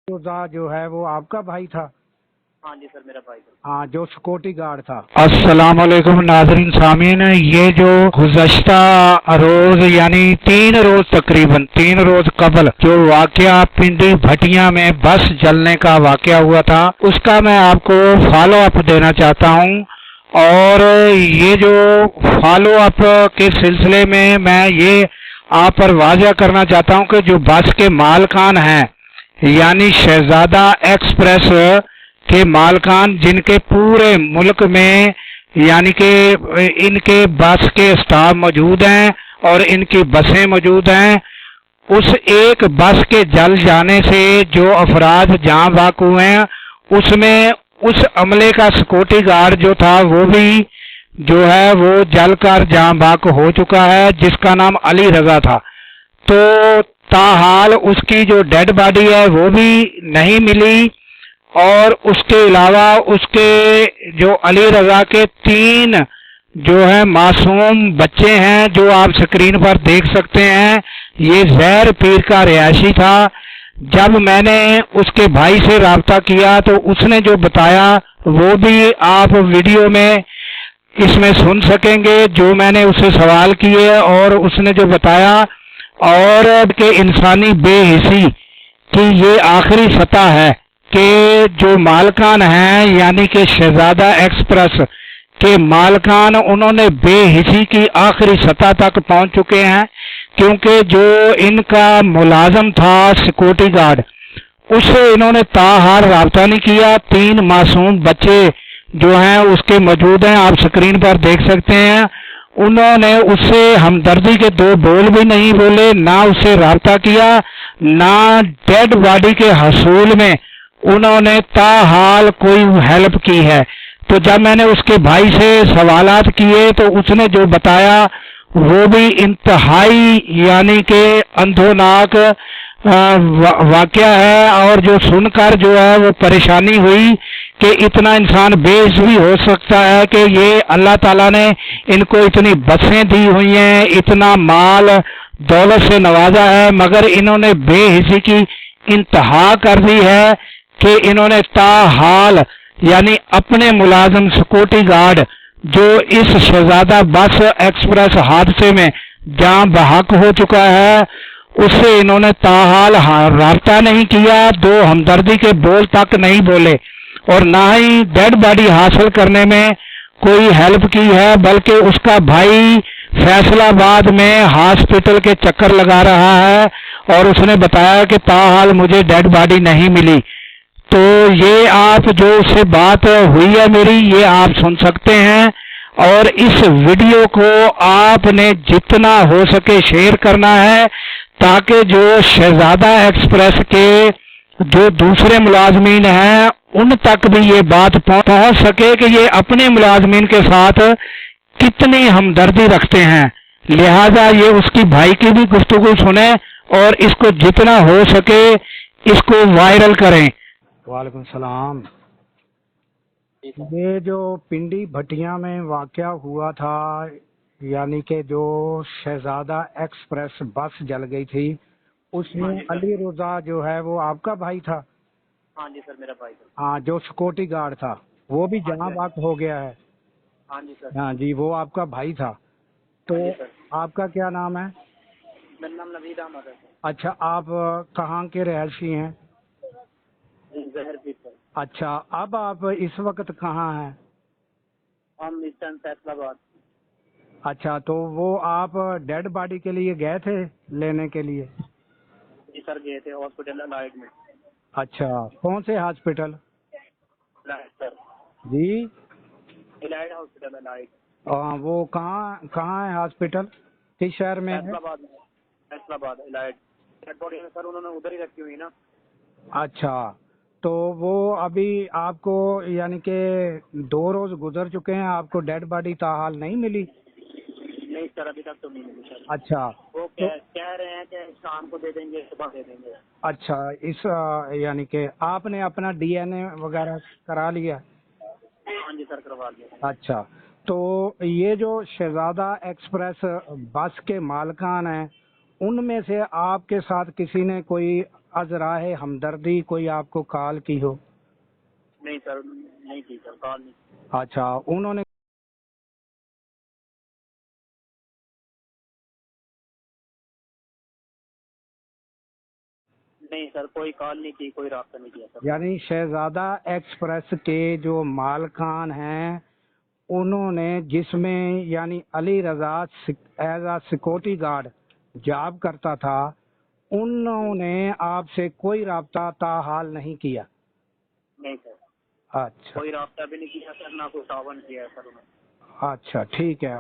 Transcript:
روزہ جو ہے وہ آپ کا بھائی تھا؟ ہاں جی سر میرا بھائی تھا. ہاں، جو سیکورٹی گارڈ تھا. السلام علیکم ناظرین سامعین، یہ جو گزشتہ روز یعنی 3 روز تقریباً 3 روز قبل جو واقعہ پنڈی بھٹیاں میں بس جلنے کا واقعہ ہوا تھا، اس کا میں آپ کو فالو اپ دینا چاہتا ہوں. اور یہ جو فالو اپ کے سلسلے میں یہ آپ پر واضح کرنا چاہتا ہوں کہ جو بس کے مالکان ہیں یعنی شہزادہ ایکسپریس کے مالکان، جن کے پورے ملک میں یعنی کہ ان کے بس کے اسٹاف موجود ہیں اور ان کی بسیں موجود ہیں، اس ایک بس کے جل جانے سے جو افراد جاں بحق ہوئے ہیں، اس میں اس عملے کا سیکورٹی گارڈ جو تھا وہ بھی جو ہے وہ جل کر جاں بحق ہو چکا ہے، جس کا نام علی رضا تھا. تو تاحال اس کی جو ڈیڈ باڈی ہے وہ بھی نہیں ملی، اور اس کے علاوہ اس کے جو علی رضا کے 3 جو ہے معصوم بچے ہیں جو آپ سکرین پر دیکھ سکتے ہیں. یہ زہر پیر کا رہائشی تھا. جب میں نے اس کے بھائی سے رابطہ کیا تو اس نے جو بتایا وہ بھی آپ ویڈیو میں اس میں سن سکیں گے، جو میں نے اس سے سوال کیے اور اس نے جو بتایا، اور کہ انسانی بے حسی کی یہ آخری سطح ہے کہ جو مالکان ہیں یعنی کہ شہزادہ ایکسپریس کے مالکان، انہوں نے بے حسی کی آخری سطح تک پہنچ چکے ہیں، کیونکہ جو ان کا ملازم تھا سیکورٹی گارڈ، اس سے انہوں نے تاحال رابطہ نہیں کیا. 3 معصوم بچے جو ہیں اس کے موجود ہیں، آپ سکرین پر دیکھ سکتے ہیں. انہوں نے اس سے ہمدردی کے 2 بول بھی نہیں بولے، نہ اس سے رابطہ کیا، نہ ڈیڈ باڈی کے حصول میں انہوں نے تاحال کوئی ہیلپ کی ہے. تو جب میں نے اس کے بھائی سے سوالات کیے تو اس نے جو بتایا وہ بھی انتہائی یعنی کہ اندھوناک واقعہ ہے، اور جو سن کر جو ہے وہ پریشانی ہوئی کہ اتنا انسان بےحس بھی ہو سکتا ہے کہ یہ اللہ تعالیٰ نے ان کو اتنی بسیں دی ہوئی ہیں، اتنا مال دولت سے نوازا ہے، مگر انہوں نے بے حسی کی انتہا کر دی ہے کہ انہوں نے تاحال یعنی اپنے ملازم سیکورٹی گارڈ جو اس شہزادہ بس ایکسپریس حادثے میں جاں بحق ہو چکا ہے، اس سے انہوں نے تاحال رابطہ نہیں کیا، 2 ہمدردی کے بول تک نہیں بولے، اور نہ ہی ڈیڈ باڈی حاصل کرنے میں کوئی ہیلپ کی ہے، بلکہ اس کا بھائی فیصل آباد میں ہاسپٹل کے چکر لگا رہا ہے اور اس نے بتایا کہ تاحال مجھے ڈیڈ باڈی نہیں ملی. تو یہ آپ جو اس سے بات ہوئی ہے میری، یہ آپ سن سکتے ہیں، اور اس ویڈیو کو آپ نے جتنا ہو سکے شیئر کرنا ہے تاکہ جو شہزادہ ایکسپریس کے جو دوسرے ملازمین ہیں ان تک بھی یہ بات پہنچ سکے کہ یہ اپنے ملازمین کے ساتھ کتنی ہمدردی رکھتے ہیں. لہذا یہ اس کی بھائی کی بھی گفتگو سنیں اور اس کو جتنا ہو سکے اس کو وائرل کریں. وعلیکم السلام. یہ جو پنڈی بھٹیاں میں واقعہ ہوا تھا یعنی کہ جو شہزادہ ایکسپریس بس جل گئی تھی، اس میں علی رضا جو ہے وہ آپ کا بھائی تھا؟ ہاں جی سر میرا بھائی تھا. ہاں، جو سیکورٹی گارڈ تھا وہ بھی جہاں بحق ہو گیا ہے. ہاں جی سر. ہاں جی، وہ آپ کا بھائی تھا. تو آپ کا کیا نام ہے؟ میرا نام نوید احمد ہے. اچھا، آپ کہاں کے رہائشی ہیں؟ زہر پیر پر. اچھا، اب آپ اس وقت کہاں ہیں؟ ہم ایسٹرن فیصل آباد. اچھا، تو وہ آپ ڈیڈ باڈی کے لیے گئے تھے لینے کے لیے؟ جی سر گئے تھے ہاسپٹل الائٹ میں. اچھا، کون سے ہاسپٹل؟ الائٹ سر. جی الائٹ ہاسپٹل الائٹ. وہ کہاں ہے ہاسپٹل؟ کس شہر میں ہے؟ فیصل آباد میں. فیصل آباد الائٹ. ڈیڈ باڈی میں سر انہوں نے ادھر ہی رکھی ہوئی نا. اچھا، تو وہ ابھی آپ کو یعنی کہ 2 روز گزر چکے ہیں، آپ کو ڈیڈ باڈی تاحال نہیں ملی؟ نہیں سر ابھی تک تو نہیں ملی سر. اچھا، وہ کہہ رہے ہیں کہ شام کو دے دیں گے، صبح دے دیں گے. اچھا، اس یعنی کہ آپ نے اپنا ڈی این اے وغیرہ کرا لیا؟ ہاں جی سر کروا دیا. اچھا، تو یہ جو شہزادہ ایکسپریس بس کے مالکان ہیں ان میں سے آپ کے ساتھ کسی نے کوئی از راہ ہمدردی کوئی آپ کو کال کی ہو؟ نہیں سر، نہیں کی سر، کال نہیں. اچھا، انہوں نے نہیں سر، کوئی کال نہیں کی، کوئی رابطہ نہیں کیا سر. یعنی شہزادہ ایکسپریس کے جو مالکان ہیں انہوں نے، جس میں یعنی Ali Raza as a security guard job کرتا تھا، انہوں نے آپ سے کوئی رابطہ تاحال نہیں کیا؟ نہیں سر، اچھا کوئی رابطہ بھی نہیں کیا سر، نہ کوئی تعاون کیا ہے سر انہوں نے. اچھا ٹھیک ہے.